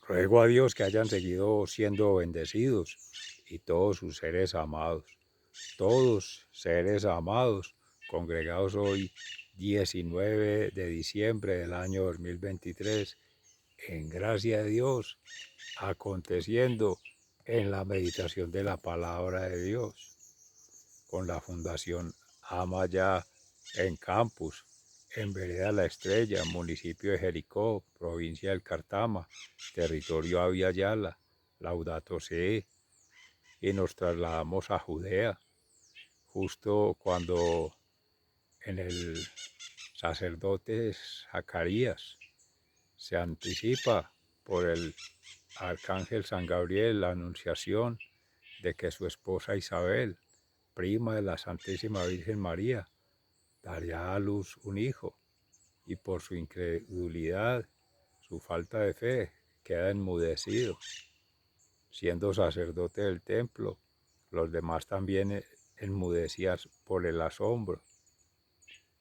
Ruego a Dios que hayan seguido siendo bendecidos y todos seres amados, congregados hoy 19 de diciembre del año 2023, en gracia de Dios, aconteciendo en la meditación de la palabra de Dios, con la Fundación Amaya en Campus, en Vereda La Estrella, municipio de Jericó, provincia del Cartama, territorio Avia Yala, Laudato Si, y nos trasladamos a Judea, justo cuando en el sacerdote Zacarías se anticipa por el arcángel San Gabriel la anunciación de que su esposa Isabel, prima de la Santísima Virgen María, daría a luz un hijo, y por su incredulidad, su falta de fe, queda enmudecido. Siendo sacerdote del templo, los demás también enmudecían por el asombro.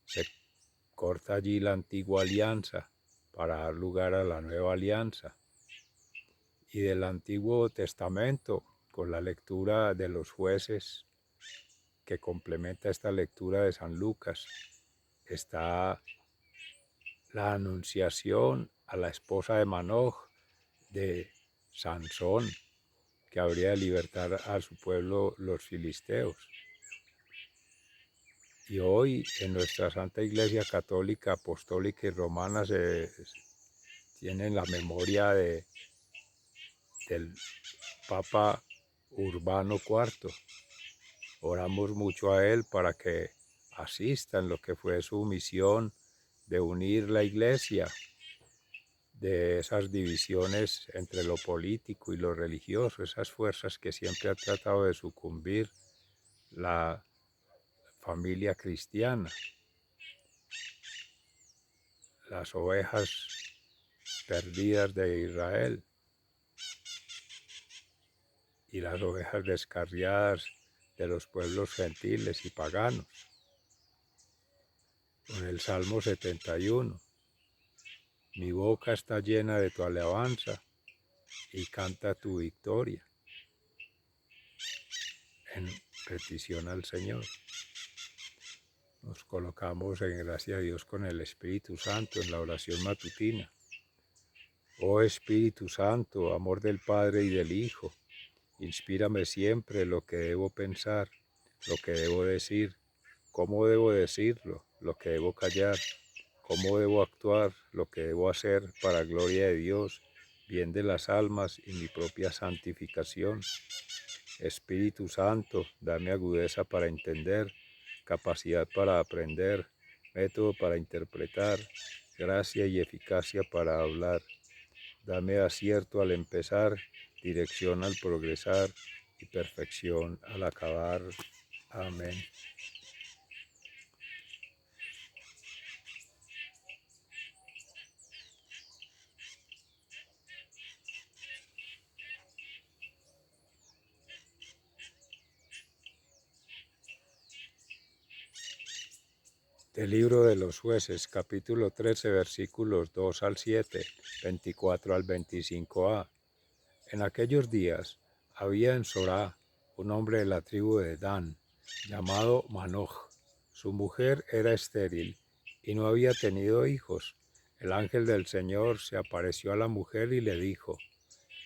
Se corta allí la antigua alianza para dar lugar a la nueva alianza. Y del Antiguo Testamento, con la lectura de los Jueces, que complementa esta lectura de San Lucas, está la anunciación a la esposa de Manoj de Sansón, que habría de libertar a su pueblo los filisteos. Y hoy en nuestra Santa Iglesia Católica, Apostólica y Romana se tiene la memoria del Papa Urbano IV. Oramos mucho a él para que asista en lo que fue su misión de unir la Iglesia de esas divisiones entre lo político y lo religioso, esas fuerzas que siempre ha tratado de sucumbir la familia cristiana, las ovejas perdidas de Israel y las ovejas descarriadas de los pueblos gentiles y paganos. Con el Salmo 71, mi boca está llena de tu alabanza y canta tu victoria, en petición al Señor. Nos colocamos en gracia de Dios con el Espíritu Santo en la oración matutina. Oh Espíritu Santo, amor del Padre y del Hijo, inspírame siempre lo que debo pensar, lo que debo decir, cómo debo decirlo, lo que debo callar, cómo debo actuar, lo que debo hacer para gloria de Dios, bien de las almas y mi propia santificación. Espíritu Santo, dame agudeza para entender, capacidad para aprender, método para interpretar, gracia y eficacia para hablar. Dame acierto al empezar, dirección al progresar y perfección al acabar. Amén. Del libro de los Jueces, capítulo 13, versículos 2 al 7, 24 al 25a. En aquellos días había en Sorá un hombre de la tribu de Dan, llamado Manoj. Su mujer era estéril y no había tenido hijos. El ángel del Señor se apareció a la mujer y le dijo: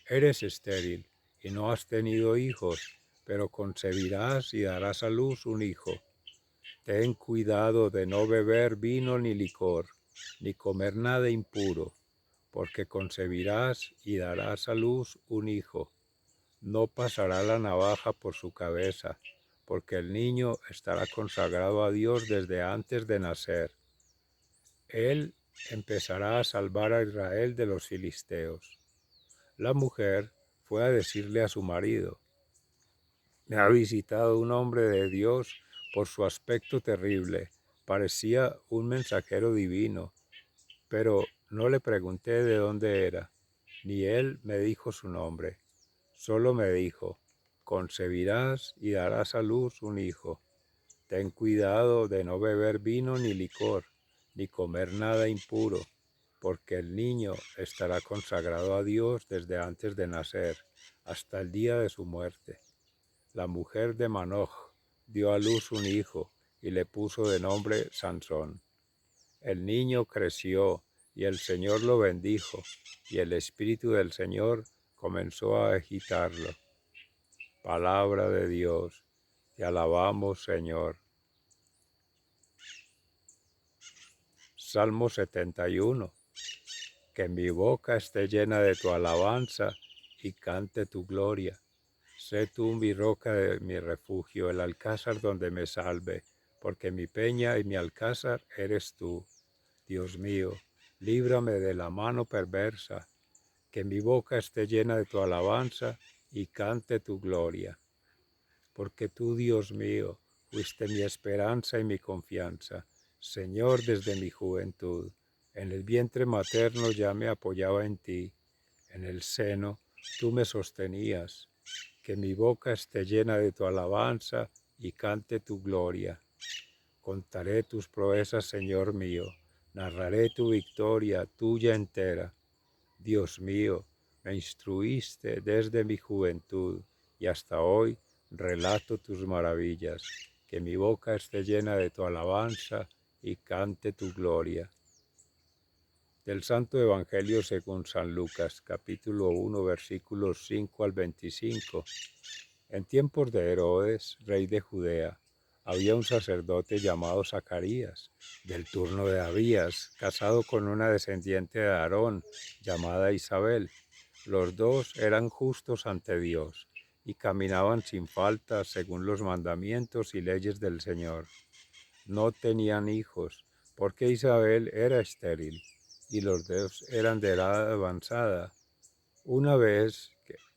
eres estéril y no has tenido hijos, pero concebirás y darás a luz un hijo. Ten cuidado de no beber vino ni licor, ni comer nada impuro, porque concebirás y darás a luz un hijo. No pasará la navaja por su cabeza, porque el niño estará consagrado a Dios desde antes de nacer. Él empezará a salvar a Israel de los filisteos. La mujer fue a decirle a su marido: me ha visitado un hombre de Dios por su aspecto terrible. Parecía un mensajero divino, pero no le pregunté de dónde era, ni él me dijo su nombre. Solo me dijo: concebirás y darás a luz un hijo. Ten cuidado de no beber vino ni licor, ni comer nada impuro, porque el niño estará consagrado a Dios desde antes de nacer, hasta el día de su muerte. La mujer de Manoch dio a luz un hijo y le puso de nombre Sansón. El niño creció y el Señor lo bendijo, y el Espíritu del Señor comenzó a agitarlo. Palabra de Dios, te alabamos, Señor. Salmo 71. Que mi boca esté llena de tu alabanza y cante tu gloria. Sé tú mi roca de mi refugio, el alcázar donde me salve, porque mi peña y mi alcázar eres tú. Dios mío, líbrame de la mano perversa, que mi boca esté llena de tu alabanza y cante tu gloria. Porque tú, Dios mío, fuiste mi esperanza y mi confianza, Señor, desde mi juventud. En el vientre materno ya me apoyaba en ti, en el seno tú me sostenías. Que mi boca esté llena de tu alabanza y cante tu gloria. Contaré tus proezas, Señor mío, narraré tu victoria tuya entera. Dios mío, me instruiste desde mi juventud y hasta hoy relato tus maravillas. Que mi boca esté llena de tu alabanza y cante tu gloria. Del Santo Evangelio según San Lucas, capítulo 1, versículos 5 al 25. En tiempos de Herodes, rey de Judea, había un sacerdote llamado Zacarías, del turno de Abías, casado con una descendiente de Aarón, llamada Isabel. Los dos eran justos ante Dios y caminaban sin falta según los mandamientos y leyes del Señor. No tenían hijos, porque Isabel era estéril y los dos eran de edad avanzada. Una vez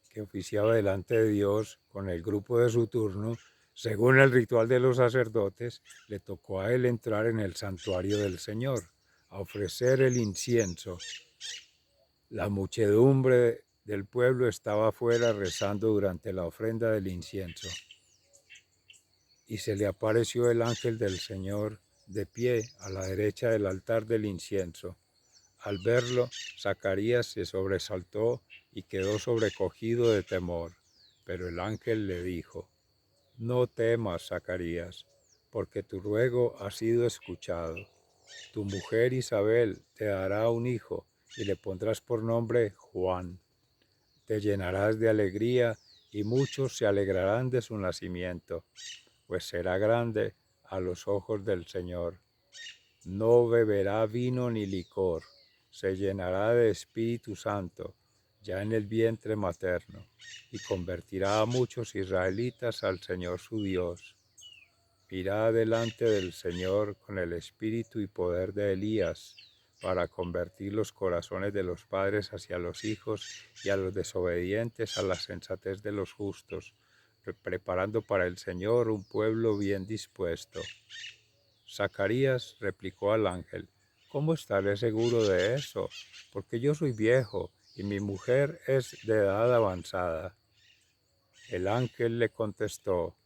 que oficiaba delante de Dios con el grupo de su turno, según el ritual de los sacerdotes, le tocó a él entrar en el santuario del Señor, a ofrecer el incienso. La muchedumbre del pueblo estaba afuera rezando durante la ofrenda del incienso. Y se le apareció el ángel del Señor de pie a la derecha del altar del incienso. Al verlo, Zacarías se sobresaltó y quedó sobrecogido de temor. Pero el ángel le dijo: No temas, Zacarías, porque tu ruego ha sido escuchado. Tu mujer Isabel te dará un hijo y le pondrás por nombre Juan. Te llenarás de alegría y muchos se alegrarán de su nacimiento, pues será grande a los ojos del Señor. No beberá vino ni licor, se llenará de Espíritu Santo ya en el vientre materno, y convertirá a muchos israelitas al Señor su Dios. Irá delante del Señor con el espíritu y poder de Elías, para convertir los corazones de los padres hacia los hijos y a los desobedientes a la sensatez de los justos, preparando para el Señor un pueblo bien dispuesto. Zacarías replicó al ángel: ¿Cómo estaré seguro de eso? Porque yo soy viejo y mi mujer es de edad avanzada. El ángel le contestó: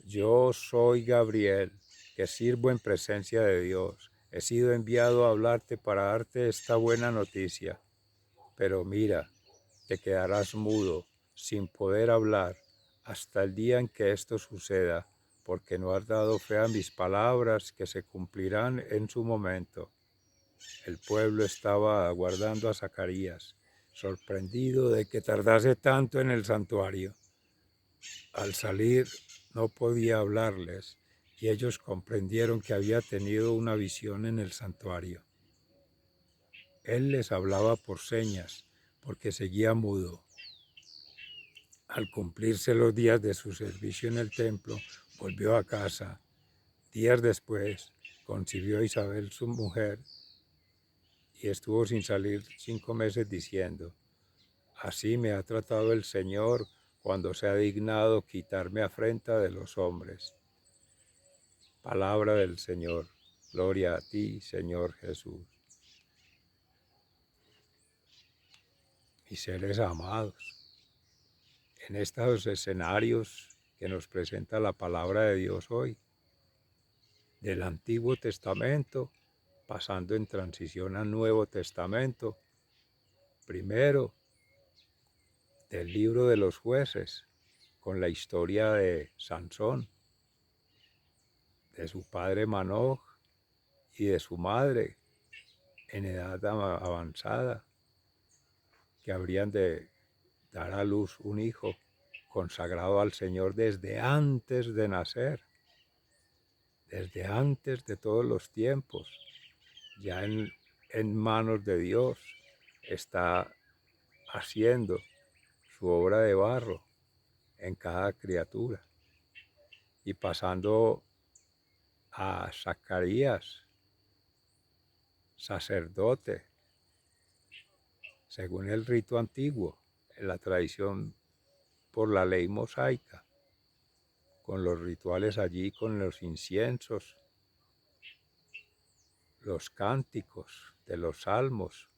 Yo soy Gabriel, que sirvo en presencia de Dios. He sido enviado a hablarte para darte esta buena noticia. Pero mira, te quedarás mudo, sin poder hablar, hasta el día en que esto suceda, porque no has dado fe a mis palabras que se cumplirán en su momento. El pueblo estaba aguardando a Zacarías, sorprendido de que tardase tanto en el santuario. Al salir no podía hablarles, y ellos comprendieron que había tenido una visión en el santuario. Él les hablaba por señas, porque seguía mudo. Al cumplirse los días de su servicio en el templo, volvió a casa. Días después, concibió Isabel su mujer y estuvo sin salir 5 meses diciendo: Así me ha tratado el Señor cuando se ha dignado quitarme afrenta de los hombres. Palabra del Señor. Gloria a ti, Señor Jesús. Mis seres amados, en estos escenarios que nos presenta la palabra de Dios hoy, del Antiguo Testamento pasando en transición al Nuevo Testamento, primero del libro de los jueces, con la historia de Sansón, de su padre Manoj y de su madre en edad avanzada, que habrían de dar a luz un hijo consagrado al Señor desde antes de nacer, desde antes de todos los tiempos, ya en manos de Dios está haciendo su obra de barro en cada criatura. Y pasando a Zacarías, sacerdote, según el rito antiguo, en la tradición por la ley mosaica, con los rituales allí, con los inciensos, los cánticos de los salmos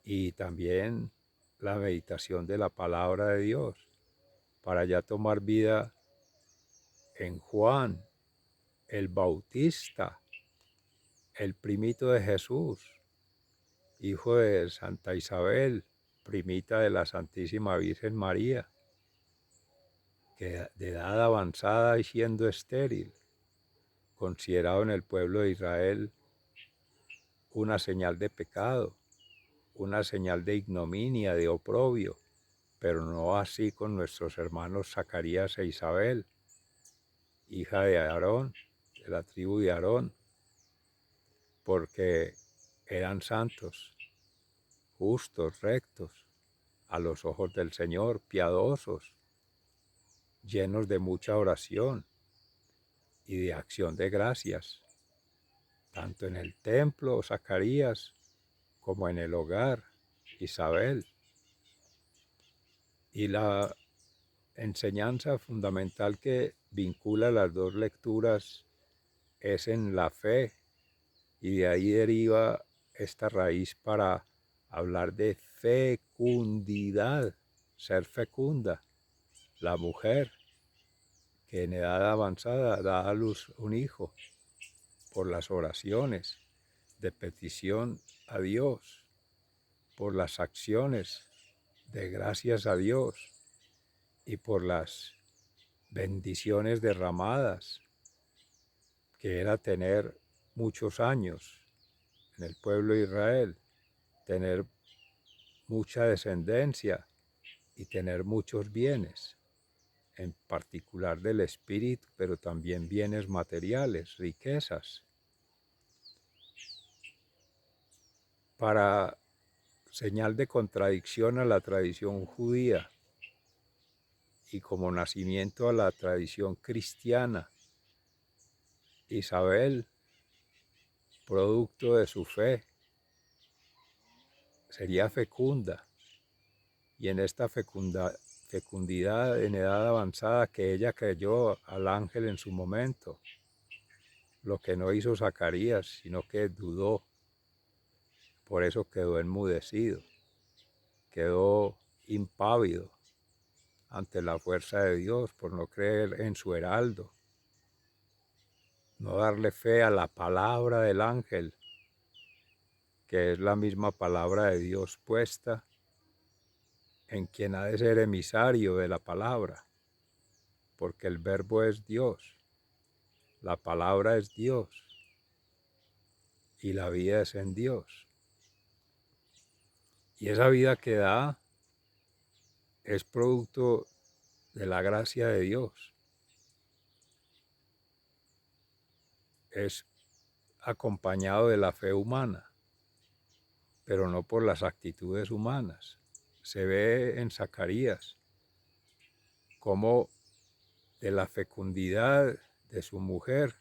y también la meditación de la palabra de Dios, para ya tomar vida en Juan, el Bautista, el primito de Jesús, hijo de Santa Isabel, primita de la Santísima Virgen María, que de edad avanzada y siendo estéril, considerado en el pueblo de Israel una señal de pecado, una señal de ignominia, de oprobio, pero no así con nuestros hermanos Zacarías e Isabel, hija de Aarón, de la tribu de Aarón, porque eran santos, justos, rectos, a los ojos del Señor, piadosos, llenos de mucha oración y de acción de gracias, tanto en el templo, Zacarías, como en el hogar, Isabel. Y la enseñanza fundamental que vincula las dos lecturas es en la fe, y de ahí deriva esta raíz para hablar de fecundidad, ser fecunda, la mujer que en edad avanzada da a luz un hijo por las oraciones de petición a Dios, por las acciones de gracias a Dios y por las bendiciones derramadas, que era tener muchos años en el pueblo de Israel, tener mucha descendencia y tener muchos bienes, en particular del espíritu, pero también bienes materiales, riquezas, para señal de contradicción a la tradición judía y como nacimiento a la tradición cristiana. Isabel, producto de su fe, sería fecunda, y en esta fecundidad en edad avanzada que ella creyó al ángel en su momento, lo que no hizo Zacarías, sino que dudó, por eso quedó enmudecido, quedó impávido ante la fuerza de Dios por no creer en su heraldo, no darle fe a la palabra del ángel, que es la misma palabra de Dios puesta en quien ha de ser emisario de la palabra, porque el verbo es Dios, la palabra es Dios y la vida es en Dios. Y esa vida que da es producto de la gracia de Dios, es acompañado de la fe humana, pero no por las actitudes humanas. Se ve en Zacarías cómo de la fecundidad de su mujer,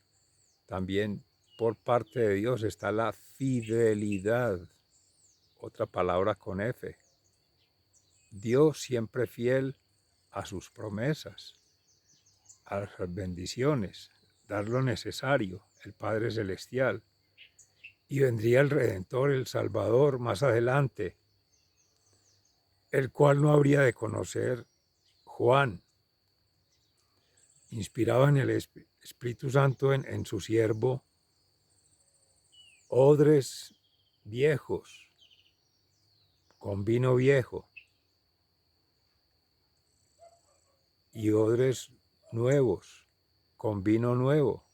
también por parte de Dios está la fidelidad, otra palabra con F. Dios siempre fiel a sus promesas, a las bendiciones, dar lo necesario, el Padre Celestial. Y vendría el Redentor, el Salvador, más adelante, el cual no habría de conocer Juan, inspirado en el Espíritu Santo en su siervo odres viejos con vino viejo y odres nuevos con vino nuevo.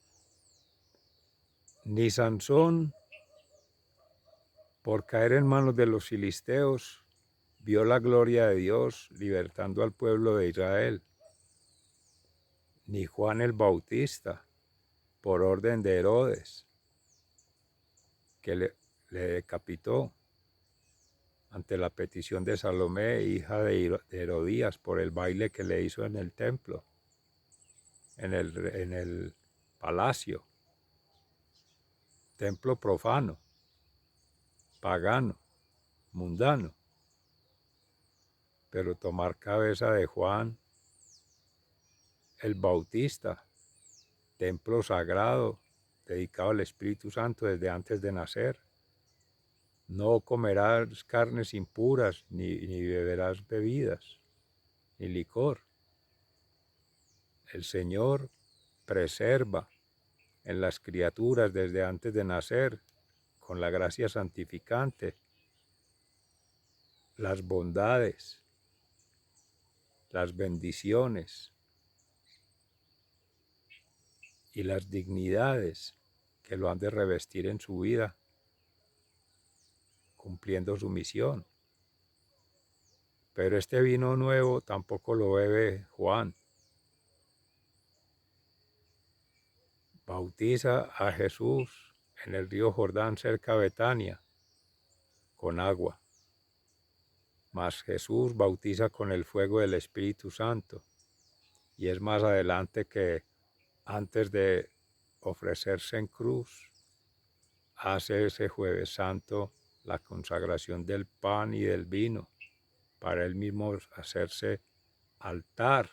Ni Sansón, por caer en manos de los filisteos, vio la gloria de Dios libertando al pueblo de Israel. Ni Juan el Bautista, por orden de Herodes, que le decapitó ante la petición de Salomé, hija de Herodías, por el baile que le hizo en el templo, en el palacio, templo profano, pagano, mundano. Pero tomar cabeza de Juan el Bautista, templo sagrado, dedicado al Espíritu Santo desde antes de nacer. No comerás carnes impuras, ni beberás bebidas, ni licor. El Señor preserva en las criaturas desde antes de nacer, con la gracia santificante, las bondades, las bendiciones y las dignidades que lo han de revestir en su vida, cumpliendo su misión. Pero este vino nuevo tampoco lo bebe Juan. Bautiza a Jesús en el río Jordán cerca de Betania con agua. Mas Jesús bautiza con el fuego del Espíritu Santo. Y es más adelante que antes de ofrecerse en cruz, hace ese Jueves Santo la consagración del pan y del vino, para él mismo hacerse altar,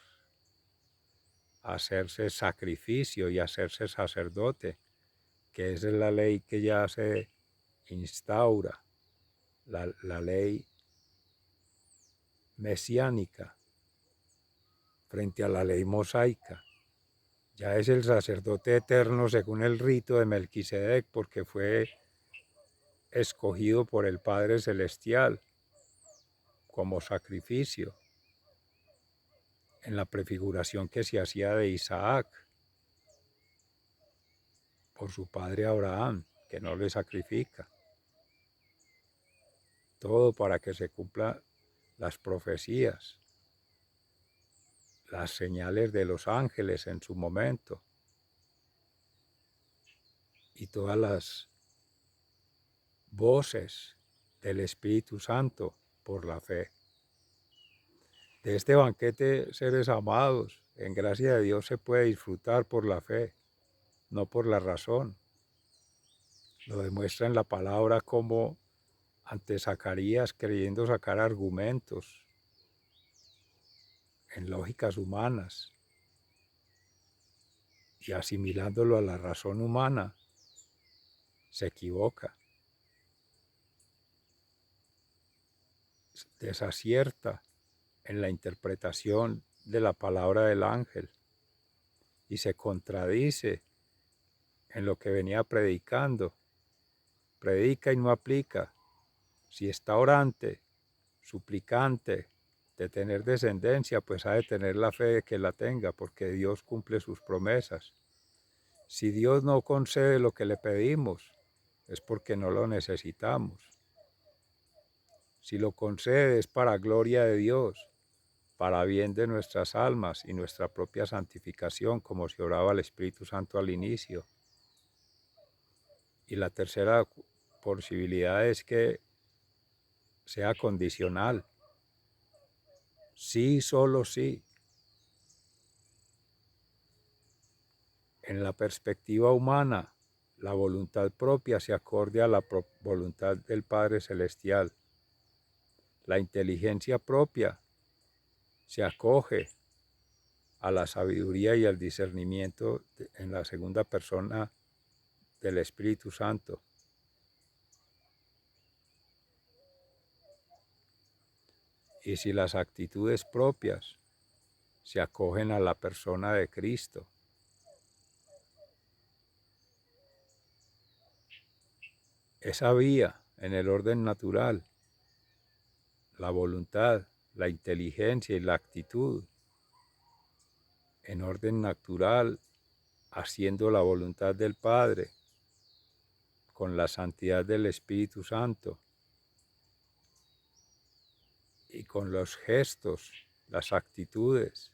hacerse sacrificio y hacerse sacerdote, que esa es la ley que ya se instaura, la ley mesiánica frente a la ley mosaica. Ya es el sacerdote eterno según el rito de Melquisedec, porque fue escogido por el Padre Celestial como sacrificio en la prefiguración que se hacía de Isaac por su padre Abraham, que no le sacrifica. Todo para que se cumplan las profecías, las señales de los ángeles en su momento y todas las voces del Espíritu Santo por la fe. De este banquete, seres amados, en gracia de Dios se puede disfrutar por la fe, no por la razón. Lo demuestra en la palabra como ante Zacarías, creyendo sacar argumentos en lógicas humanas y asimilándolo a la razón humana, se equivoca, desacierta en la interpretación de la palabra del ángel y se contradice en lo que venía predicando. Predica y no aplica. Si está orante, suplicante de tener descendencia, pues ha de tener la fe de que la tenga, porque Dios cumple sus promesas. Si Dios no concede lo que le pedimos, es porque no lo necesitamos. Si lo concede es para gloria de Dios, para bien de nuestras almas y nuestra propia santificación, como se oraba al Espíritu Santo al inicio. Y la tercera posibilidad es que sea condicional. Sí, solo sí. En la perspectiva humana, la voluntad propia se acorde a la voluntad del Padre Celestial. La inteligencia propia se acoge a la sabiduría y al discernimiento en la segunda persona del Espíritu Santo. Y si las actitudes propias se acogen a la persona de Cristo, esa vía en el orden natural, la voluntad, la inteligencia y la actitud, en orden natural, haciendo la voluntad del Padre, con la santidad del Espíritu Santo y con los gestos, las actitudes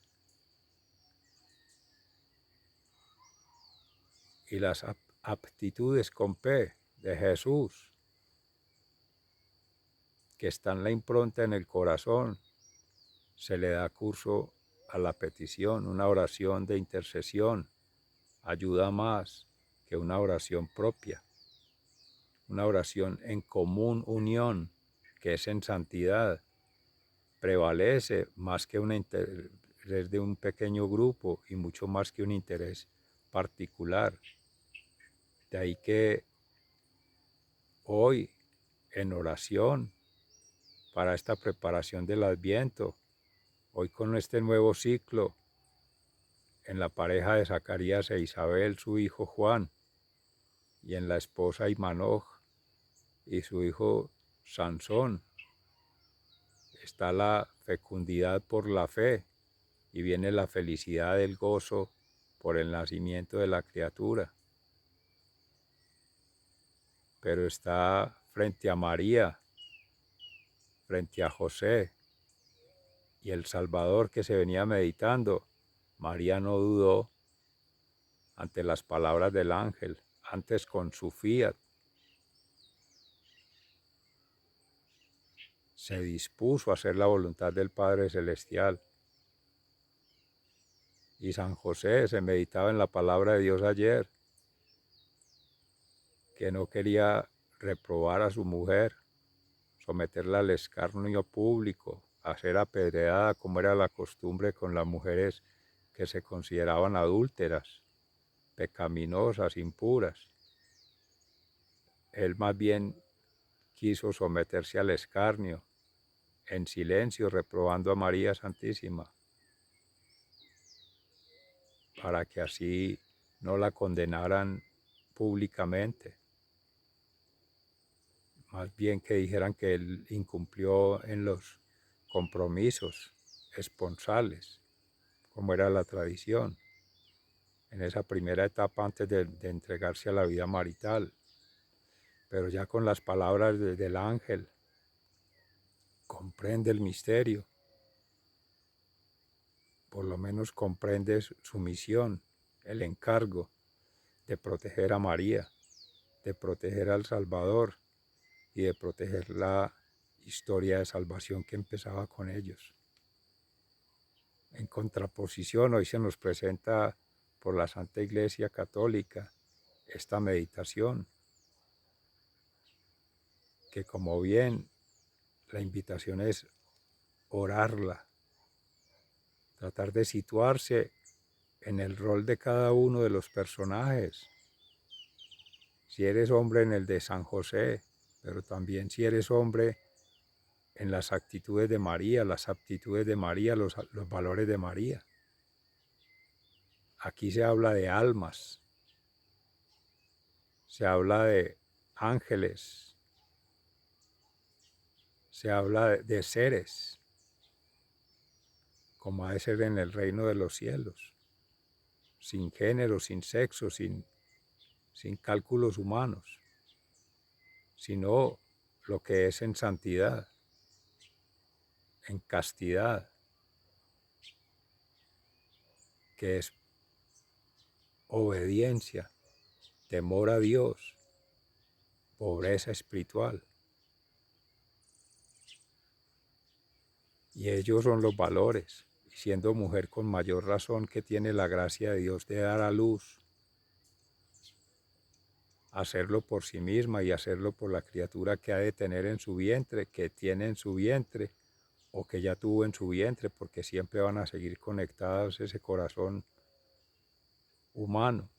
y las aptitudes con P de Jesús, que está en la impronta en el corazón, se le da curso a la petición. Una oración de intercesión ayuda más que una oración propia, una oración en común unión, que es en santidad, prevalece más que un interés de un pequeño grupo y mucho más que un interés particular. De ahí que hoy, en oración, para esta preparación del Adviento, hoy con este nuevo ciclo, en la pareja de Zacarías e Isabel, su hijo Juan, y en la esposa Imanoj y su hijo Sansón, está la fecundidad por la fe y viene la felicidad del gozo por el nacimiento de la criatura. Pero está frente a María, frente a José y el Salvador que se venía meditando. María no dudó ante las palabras del ángel, antes con su fiat se dispuso a hacer la voluntad del Padre Celestial. Y San José se meditaba en la palabra de Dios ayer, que no quería reprobar a su mujer, someterla al escarnio público, a ser apedreada como era la costumbre con las mujeres que se consideraban adúlteras, pecaminosas, impuras. Él más bien quiso someterse al escarnio, en silencio, reprobando a María Santísima, para que así no la condenaran públicamente. Más bien que dijeran que él incumplió en los compromisos esponsales, como era la tradición, en esa primera etapa antes de entregarse a la vida marital. Pero ya con las palabras del ángel, comprende el misterio, por lo menos comprende su misión, el encargo de proteger a María, de proteger al Salvador y de proteger la historia de salvación que empezaba con ellos. En contraposición, hoy se nos presenta por la Santa Iglesia Católica esta meditación, que como bien la invitación es orarla, tratar de situarse en el rol de cada uno de los personajes. Si eres hombre, en el de San José, pero también si eres hombre, en las actitudes de María, las aptitudes de María, los valores de María. Aquí se habla de almas, se habla de ángeles, se habla de seres, como ha de ser en el reino de los cielos, sin género, sin sexo, sin cálculos humanos, sino lo que es en santidad, en castidad, que es obediencia, temor a Dios, pobreza espiritual. Y ellos son los valores, y siendo mujer con mayor razón que tiene la gracia de Dios de dar a luz, hacerlo por sí misma y hacerlo por la criatura que ha de tener en su vientre, que tiene en su vientre, o que ya tuvo en su vientre, porque siempre van a seguir conectados ese corazón humano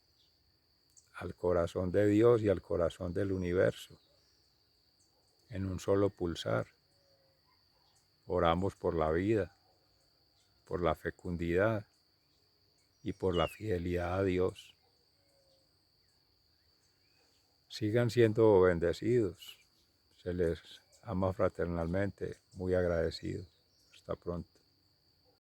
al corazón de Dios y al corazón del universo, en un solo pulsar. Oramos por la vida, por la fecundidad y por la fidelidad a Dios. Sigan siendo bendecidos. Se les ama fraternalmente, muy agradecido. Hasta pronto.